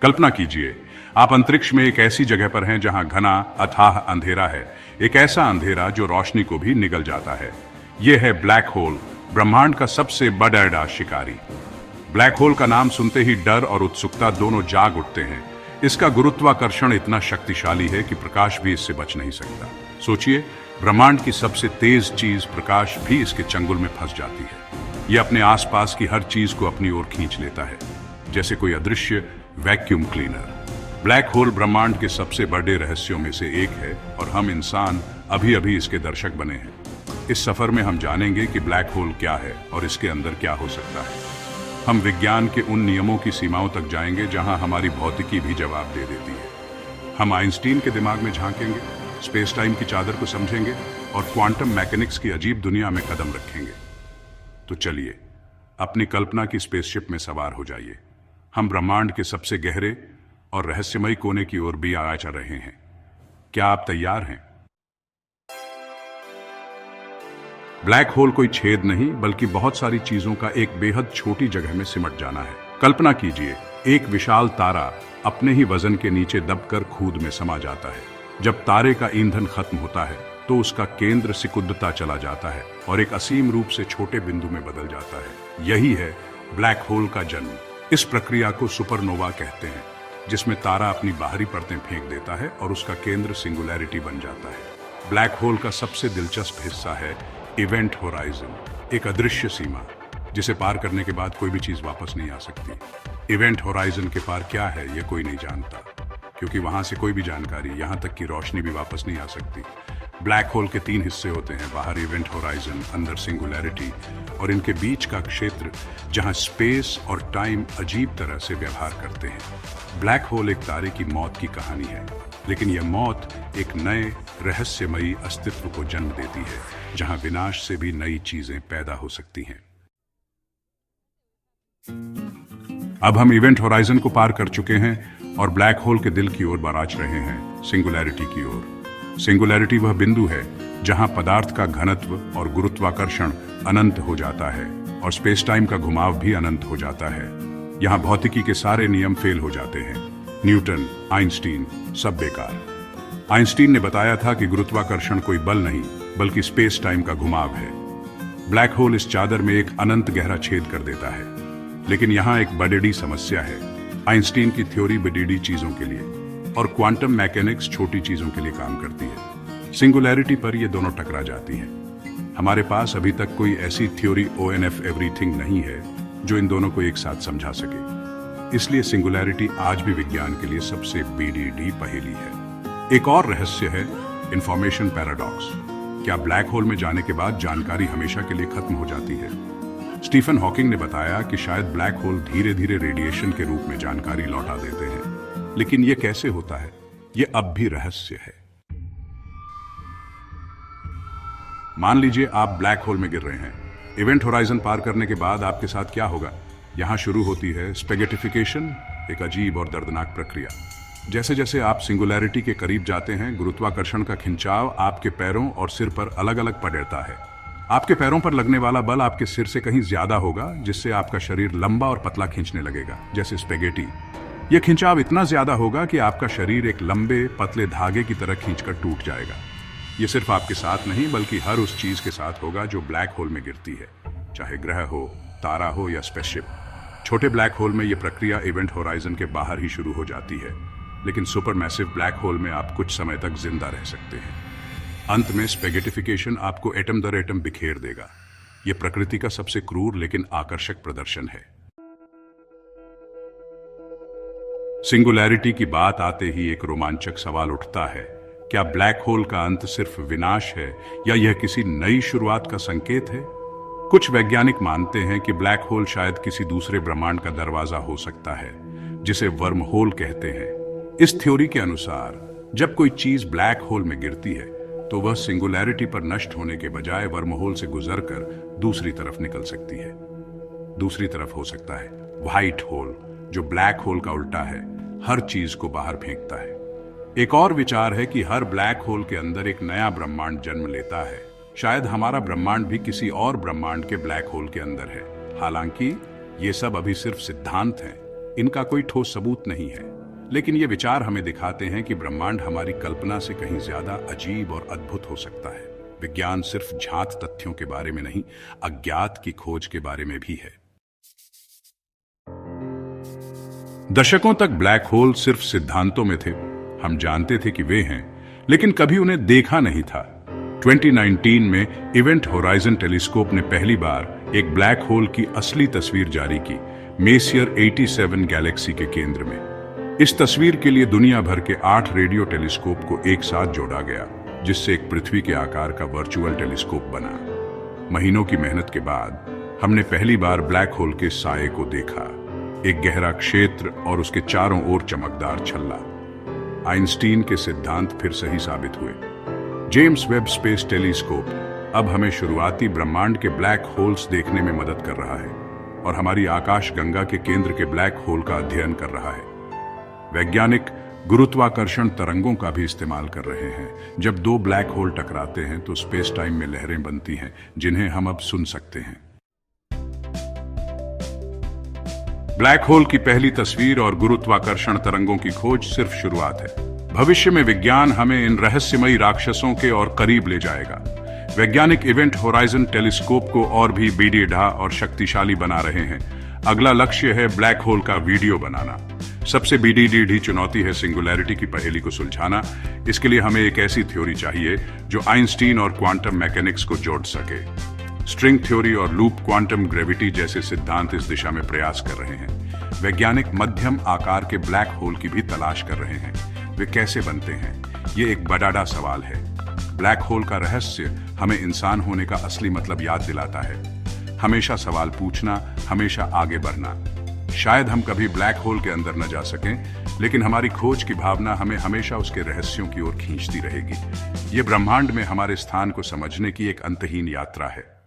कल्पना कीजिए, आप अंतरिक्ष में एक ऐसी जगह पर हैं जहां घना अथाह अंधेरा है, एक ऐसा अंधेरा जो रोशनी को भी निगल जाता है। यह है ब्लैक होल, ब्रह्मांड का सबसे बड़ा शिकारी। ब्लैक होल का नाम सुनते ही डर और उत्सुकता दोनों जाग उठते हैं। इसका गुरुत्वाकर्षण इतना शक्तिशाली है कि प्रकाश भी इससे बच नहीं सकता। सोचिए, ब्रह्मांड की सबसे तेज चीज प्रकाश भी इसके चंगुल में फंस जाती है। यह अपने आसपास की हर चीज को अपनी ओर खींच लेता है, जैसे कोई अदृश्य वैक्यूम क्लीनर। ब्लैक होल ब्रह्मांड के सबसे बड़े रहस्यों में से एक है और हम इंसान अभी अभी इसके दर्शक बने हैं। इस सफर में हम जानेंगे कि ब्लैक होल क्या है और इसके अंदर क्या हो सकता है। हम विज्ञान के उन नियमों की सीमाओं तक जाएंगे जहां हमारी भौतिकी भी जवाब दे देती है। हम आइंस्टीन के दिमाग में झांकेंगे, स्पेस टाइम की चादर को समझेंगे और क्वांटम मैकेनिक्स की अजीब दुनिया में कदम रखेंगे। तो चलिए, अपनी कल्पना की स्पेसशिप में सवार हो जाइए। हम ब्रह्मांड के सबसे गहरे और रहस्यमयी कोने की ओर भी आगे चल रहे हैं। क्या आप तैयार हैं? ब्लैक होल कोई छेद नहीं, बल्कि बहुत सारी चीजों का एक बेहद छोटी जगह में सिमट जाना है। कल्पना कीजिए, एक विशाल तारा अपने ही वजन के नीचे दबकर खूद में समा जाता है। जब तारे का ईंधन खत्म होता है तो उसका केंद्र सिकुड़ता चला जाता है और एक असीम रूप से छोटे बिंदु में बदल जाता है। यही है ब्लैक होल का जन्म। इस प्रक्रिया को सुपरनोवा कहते हैं, जिसमें तारा अपनी बाहरी परतें फेंक देता है और उसका केंद्र सिंगुलैरिटी बन जाता है। ब्लैक होल का सबसे दिलचस्प हिस्सा है इवेंट होराइजन, एक अदृश्य सीमा जिसे पार करने के बाद कोई भी चीज वापस नहीं आ सकती। इवेंट होराइजन के पार क्या है यह कोई नहीं जानता, क्योंकि वहां से कोई भी जानकारी, यहां तक कि रोशनी भी वापस नहीं आ सकती। ब्लैक होल के 3 हिस्से होते हैं, बाहर इवेंट होराइजन, अंदर सिंगुलैरिटी और इनके बीच का क्षेत्र जहां स्पेस और टाइम अजीब तरह से व्यवहार करते हैं। ब्लैक होल एक तारे की मौत की कहानी है, लेकिन यह मौत एक नए रहस्यमयी अस्तित्व को जन्म देती है, जहां विनाश से भी नई चीजें पैदा हो सकती हैं। अब हम इवेंट होराइजन को पार कर चुके हैं और ब्लैक होल के दिल की ओर बराच रहे हैं, सिंगुलैरिटी की ओर। सिंगुलैरिटी वह बिंदु है जहां पदार्थ का घनत्व और गुरुत्वाकर्षण अनंत हो जाता है और स्पेस टाइम का घुमाव भी अनंत हो जाता है। यहां भौतिकी के सारे नियम फेल हो जाते हैं। न्यूटन, आइंस्टीन, सब बेकार। आइंस्टीन ने बताया था कि गुरुत्वाकर्षण कोई बल नहीं, बल्कि स्पेस टाइम का घुमाव है। ब्लैक होल इस चादर में एक अनंत गहरा छेद कर देता है। लेकिन यहां एक बड़ी समस्या है। आइंस्टीन की थ्योरी बड़ी चीजों के लिए और क्वांटम मैकेनिक्स छोटी चीजों के लिए काम करती है। सिंगुलैरिटी पर ये दोनों टकरा जाती हैं। हमारे पास अभी तक कोई ऐसी थ्योरी ONF एवरीथिंग नहीं है जो इन दोनों को एक साथ समझा सके। इसलिए सिंगुलैरिटी आज भी विज्ञान के लिए सबसे BDD पहेली है। एक और रहस्य है इंफॉर्मेशन पैराडॉक्स। क्या ब्लैक होल में जाने के बाद जानकारी हमेशा के लिए खत्म हो जाती है? स्टीफन हॉकिंग ने बताया कि शायद ब्लैक होल धीरे धीरे रेडिएशन के रूप में जानकारी लौटा देते हैं। लेकिन यह कैसे होता है, यह अब भी रहस्य है। मान लीजिए आप ब्लैक होल में गिर रहे हैं। इवेंट होराइजन पार करने के बाद आपके साथ क्या होगा? यहां शुरू होती है स्पेगेटिफिकेशन, एक अजीब और दर्दनाक प्रक्रिया। जैसे जैसे आप सिंगुलैरिटी के करीब जाते हैं, गुरुत्वाकर्षण का खिंचाव आपके पैरों और सिर पर अलग अलग पड़ता है। आपके पैरों पर लगने वाला बल आपके सिर से कहीं ज्यादा होगा, जिससे आपका शरीर लंबा और पतला खींचने लगेगा, जैसे स्पेगेटी। यह खिंचाव इतना ज्यादा होगा कि आपका शरीर एक लंबे पतले धागे की तरह खींचकर टूट जाएगा। यह सिर्फ आपके साथ नहीं, बल्कि हर उस चीज के साथ होगा जो ब्लैक होल में गिरती है, चाहे ग्रह हो, तारा हो या स्पेसशिप। छोटे ब्लैक होल में यह प्रक्रिया इवेंट होराइजन के बाहर ही शुरू हो जाती है, लेकिन सुपरमैसिव ब्लैक होल में आप कुछ समय तक जिंदा रह सकते हैं। अंत में स्पेगेटिफिकेशन आपको एटम दर एटम बिखेर देगा। यह प्रकृति का सबसे क्रूर लेकिन आकर्षक प्रदर्शन है। सिंगुलैरिटी की बात आते ही एक रोमांचक सवाल उठता है, क्या ब्लैक होल का अंत सिर्फ विनाश है या यह किसी नई शुरुआत का संकेत है? कुछ वैज्ञानिक मानते हैं कि ब्लैक होल शायद किसी दूसरे ब्रह्मांड का दरवाजा हो सकता है, जिसे वर्म होल कहते हैं। इस थ्योरी के अनुसार जब कोई चीज ब्लैक होल में गिरती है तो वह सिंगुलैरिटी पर नष्ट होने के बजाय वर्म होल से गुजरकर दूसरी तरफ निकल सकती है। दूसरी तरफ हो सकता है व्हाइट होल, जो ब्लैक होल का उल्टा है, हर चीज को बाहर फेंकता है। एक और विचार है कि हर ब्लैक होल के अंदर एक नया ब्रह्मांड जन्म लेता है। शायद हमारा ब्रह्मांड भी किसी और ब्रह्मांड के ब्लैक होल के अंदर है। हालांकि ये सब अभी सिर्फ सिद्धांत हैं। इनका कोई ठोस सबूत नहीं है, लेकिन ये विचार हमें दिखाते हैं कि ब्रह्मांड हमारी कल्पना से कहीं ज्यादा अजीब और अद्भुत हो सकता है। विज्ञान सिर्फ ज्ञात तथ्यों के बारे में नहीं, अज्ञात की खोज के बारे में भी है। दशकों तक ब्लैक होल सिर्फ सिद्धांतों में थे। हम जानते थे कि वे हैं, लेकिन कभी उन्हें देखा नहीं था। 2019 में इवेंट होराइजन टेलीस्कोप ने पहली बार एक ब्लैक होल की असली तस्वीर जारी की, मेसियर 87 गैलेक्सी के केंद्र में। इस तस्वीर के लिए दुनिया भर के 8 रेडियो टेलीस्कोप को एक साथ जोड़ा गया, जिससे एक पृथ्वी के आकार का वर्चुअल टेलीस्कोप बना। महीनों की मेहनत के बाद हमने पहली बार ब्लैक होल के साये को देखा, एक गहरा क्षेत्र और उसके चारों ओर चमकदार छल्ला। आइंस्टीन के सिद्धांत फिर सही साबित हुए। जेम्स वेब स्पेस टेलीस्कोप अब हमें शुरुआती ब्रह्मांड के ब्लैक होल्स देखने में मदद कर रहा है और हमारी आकाश गंगा के केंद्र के ब्लैक होल का अध्ययन कर रहा है। वैज्ञानिक गुरुत्वाकर्षण तरंगों का भी इस्तेमाल कर रहे हैं। जब दो ब्लैक होल टकराते हैं तो स्पेस टाइम में लहरें बनती हैं, जिन्हें हम अब सुन सकते हैं। ब्लैक होल की पहली तस्वीर और गुरुत्वाकर्षण तरंगों की खोज सिर्फ शुरुआत है। भविष्य में विज्ञान हमें इन रहस्यमयी राक्षसों के और करीब ले जाएगा। वैज्ञानिक इवेंट होराइजन टेलीस्कोप को और भी बेढा और शक्तिशाली बना रहे हैं। अगला लक्ष्य है ब्लैक होल का वीडियो बनाना। सबसे बड़ी चुनौती है सिंगुलैरिटी की पहेली को सुलझाना। इसके लिए हमें एक ऐसी थ्योरी चाहिए जो आइंस्टीन और क्वांटम मैकेनिक्स को जोड़ सके। स्ट्रिंग थ्योरी और लूप क्वांटम ग्रेविटी जैसे सिद्धांत इस दिशा में प्रयास कर रहे हैं। वैज्ञानिक मध्यम आकार के ब्लैक होल की भी तलाश कर रहे हैं। वे कैसे बनते हैं, ये एक बड़ा सवाल है। ब्लैक होल का रहस्य हमें इंसान होने का असली मतलब याद दिलाता है। हमेशा सवाल पूछना, हमेशा आगे बढ़ना। शायद हम कभी ब्लैक होल के अंदर न जा सकें, लेकिन हमारी खोज की भावना हमें हमेशा उसके रहस्यों की ओर खींचती रहेगी। ये ब्रह्मांड में हमारे स्थान को समझने की एक अंतहीन यात्रा है।